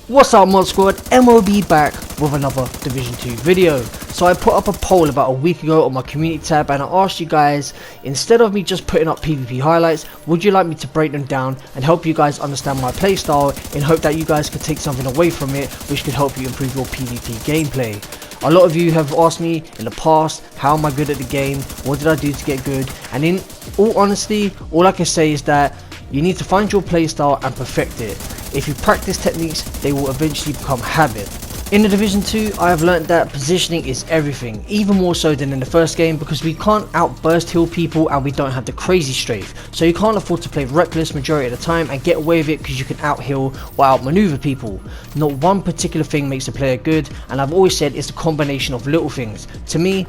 What's up mod squad, MOB back with another Division 2 video. So I put up a poll about a week ago on my community tab and I asked you guys, instead of me just putting up PvP highlights, would you like me to break them down and help you guys understand my playstyle in hope that you guys could take something away from it which could help you improve your PvP gameplay. A lot of you have asked me in the past, how am I good at the game, what did I do to get good, and in all honesty, all I can say is that you need to find your playstyle and perfect it. If you practice techniques, they will eventually become habit. In the Division 2, I have learned that positioning is everything, even more so than in the first game because we can't outburst heal people and we don't have the crazy strafe. So you can't afford to play reckless majority of the time and get away with it because you can out heal or outmaneuver people. Not one particular thing makes a player good, and I've always said it's a combination of little things. To me,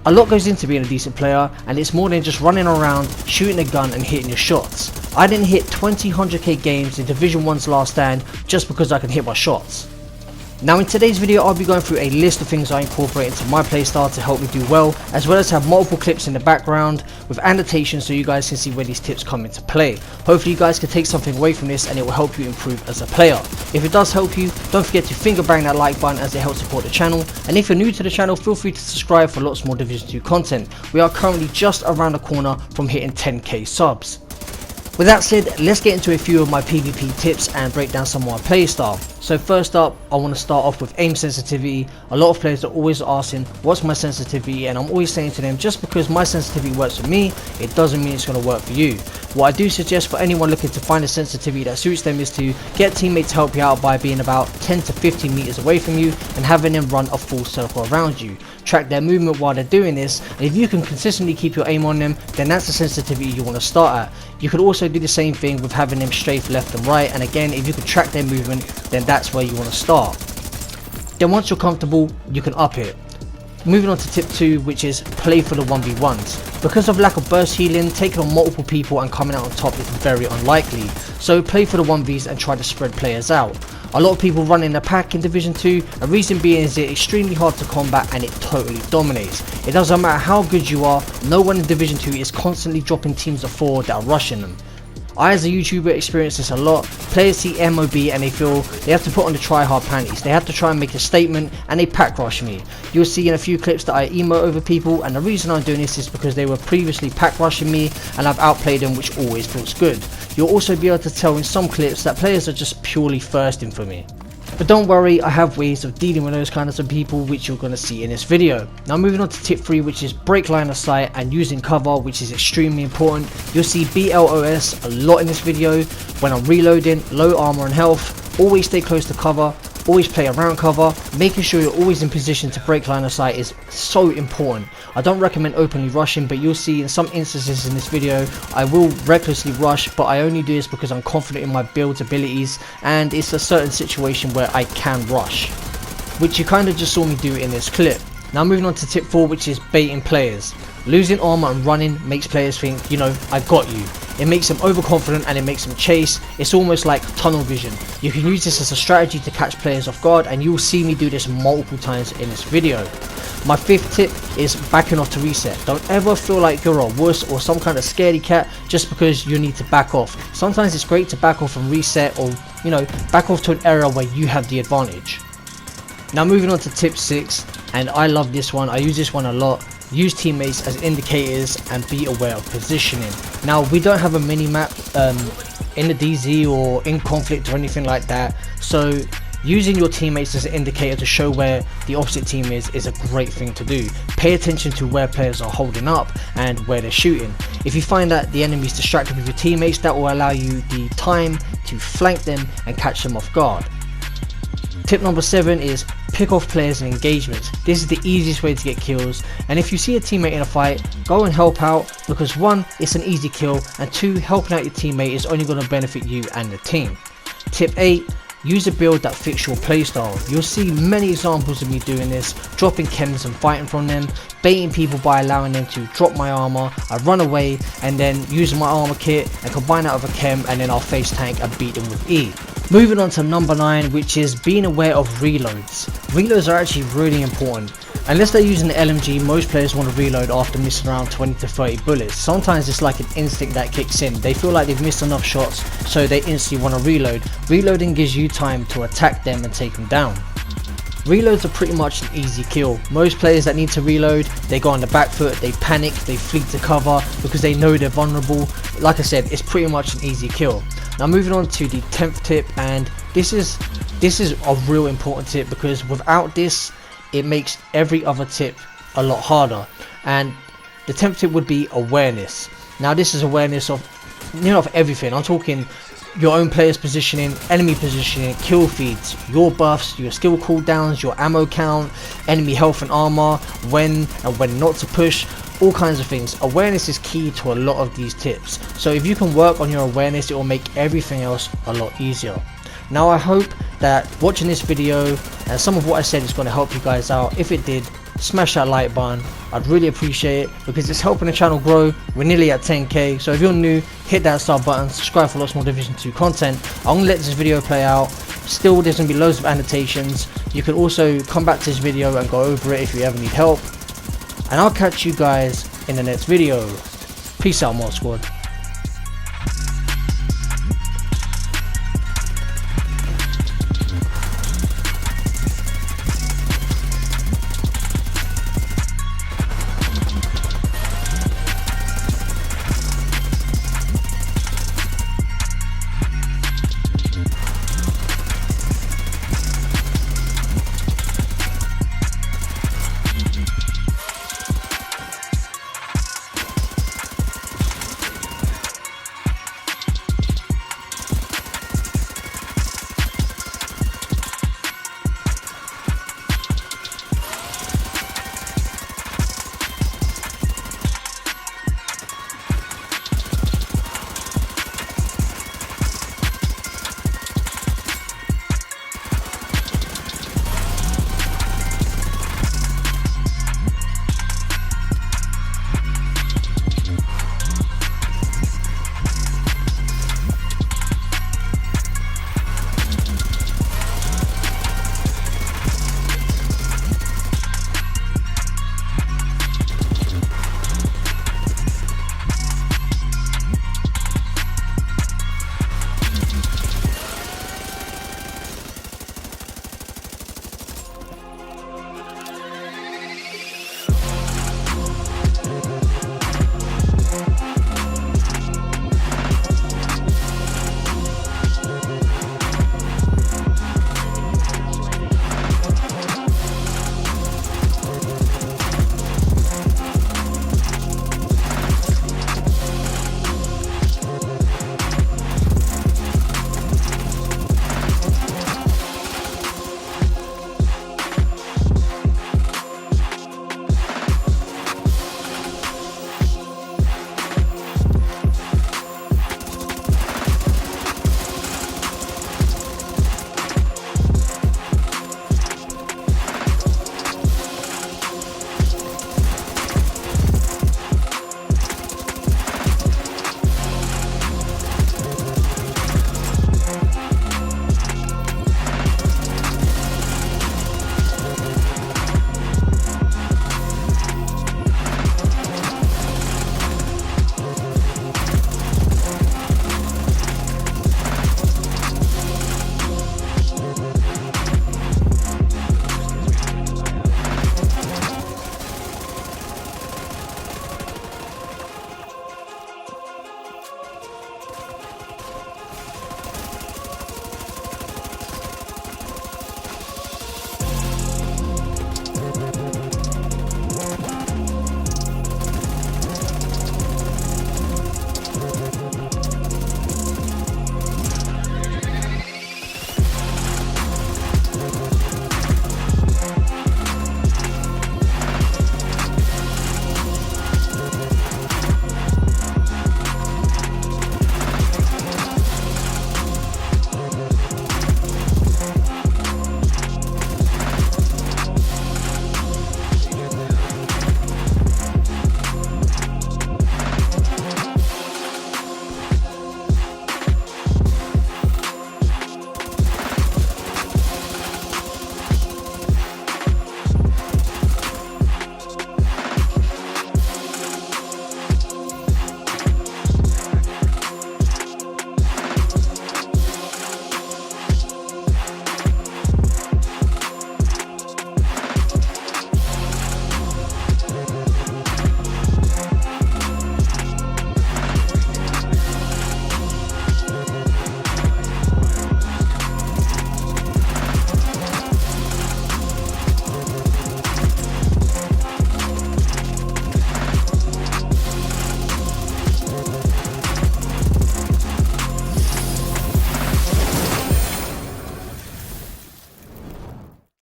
a lot goes into being a decent player, and it's more than just running around, shooting a gun and hitting your shots. I didn't hit 20 100k games in Division 1's last stand just because I can hit my shots. Now in today's video I'll be going through a list of things I incorporate into my playstyle to help me do well, as well as have multiple clips in the background with annotations so you guys can see where these tips come into play. Hopefully you guys can take something away from this and it will help you improve as a player. If it does help you, don't forget to finger bang that like button as it helps support the channel, and if you're new to the channel, feel free to subscribe for lots more Division 2 content. We are currently just around the corner from hitting 10k subs. With that said, let's get into a few of my PvP tips and break down some of my playstyle. So first up, I want to start off with aim sensitivity. A lot of players are always asking what's my sensitivity, and I'm always saying to them, just because my sensitivity works for me, it doesn't mean it's going to work for you. What I do suggest for anyone looking to find a sensitivity that suits them is to get a teammate to help you out by being about 10 to 15 meters away from you and having them run a full circle around you. Track their movement while they're doing this, and if you can consistently keep your aim on them, then that's the sensitivity you want to start at. You could also do the same thing with having them strafe left and right, and again, if you can track their movement, then that's where you want to start. Then once you're comfortable, you can up it. Moving on to tip 2, which is play for the 1v1s. Because of lack of burst healing, taking on multiple people and coming out on top is very unlikely. So play for the 1vs and try to spread players out. A lot of people run in a pack in Division 2, a reason being is it's extremely hard to combat and it totally dominates. It doesn't matter how good you are, no one in Division 2 is constantly dropping teams of 4 that are rushing them. I as a YouTuber experience this a lot. Players see MOB and they feel they have to put on the try hard panties. They have to try and make a statement and they pack rush me. You'll see in a few clips that I emote over people, and the reason I'm doing this is because they were previously pack rushing me and I've outplayed them, which always feels good. You'll also be able to tell in some clips that players are just purely thirsting for me. But don't worry, I have ways of dealing with those kinds of people which you're going to see in this video. Now moving on to tip 3, which is break line of sight and using cover, which is extremely important. You'll see BLOS a lot in this video. When I'm reloading, low armor and health, always stay close to cover, always play around cover. Making sure you're always in position to break line of sight is so important. I don't recommend openly rushing, but you'll see in some instances in this video I will recklessly rush, but I only do this because I'm confident in my build's abilities and it's a certain situation where I can rush, which you kind of just saw me do in this clip. Now moving on to tip 4, which is baiting players. Losing armor and running makes players think, you know, I got you. It makes them overconfident and it makes them chase. It's almost like tunnel vision. You can use this as a strategy to catch players off guard, and you will see me do this multiple times in this video. My 5th tip is backing off to reset. Don't ever feel like you're a wuss or some kind of scaredy cat just because you need to back off. Sometimes it's great to back off and reset, or you know, back off to an area where you have the advantage. Now moving on to tip 6, and I love this one, I use this one a lot. Use teammates as indicators and be aware of positioning. Now we don't have a mini map in the DZ or in conflict or anything like that, so using your teammates as an indicator to show where the opposite team is a great thing to do. Pay attention to where players are holding up and where they're shooting. If you find that the enemy is distracted with your teammates, that will allow you the time to flank them and catch them off guard. Tip number 7 is pick off players and engagements. This is the easiest way to get kills, and if you see a teammate in a fight, go and help out, because 1, it's an easy kill, and 2, helping out your teammate is only going to benefit you and the team. Tip 8, use a build that fits your playstyle. You'll see many examples of me doing this, dropping chems and fighting from them, baiting people by allowing them to drop my armor, I run away and then use my armor kit and combine that with a chem, and then I'll face tank and beat them with E. Moving on to number 9, which is being aware of reloads. Reloads are actually really important. Unless they're using the LMG, most players want to reload after missing around 20 to 30 bullets. Sometimes it's like an instinct that kicks in. They feel like they've missed enough shots, so they instantly want to reload. Reloading gives you time to attack them and take them down. Reloads are pretty much an easy kill. Most players that need to reload, they go on the back foot, they panic, they flee to cover because they know they're vulnerable. Like I said, it's pretty much an easy kill. Now moving on to the 10th tip, and this is a real important tip because without this, it makes every other tip a lot harder. And the 10th tip would be awareness. Now this is awareness of, of everything. I'm talking your own player's positioning, enemy positioning, kill feeds, your buffs, your skill cooldowns, your ammo count, enemy health and armor, when and when not to push, all kinds of things. Awareness is key to a lot of these tips. So if you can work on your awareness, it will make everything else a lot easier. Now I hope that watching this video and some of what I said is going to help you guys out. If it did, smash that like button. I'd really appreciate it because it's helping the channel grow. We're nearly at 10k, so if you're new, hit that sub button, subscribe for lots more Division 2 content. I'm going to let this video play out. Still, there's going to be loads of annotations. You can also come back to this video and go over it if you ever need help. And I'll catch you guys in the next video. Peace out, Mod Squad.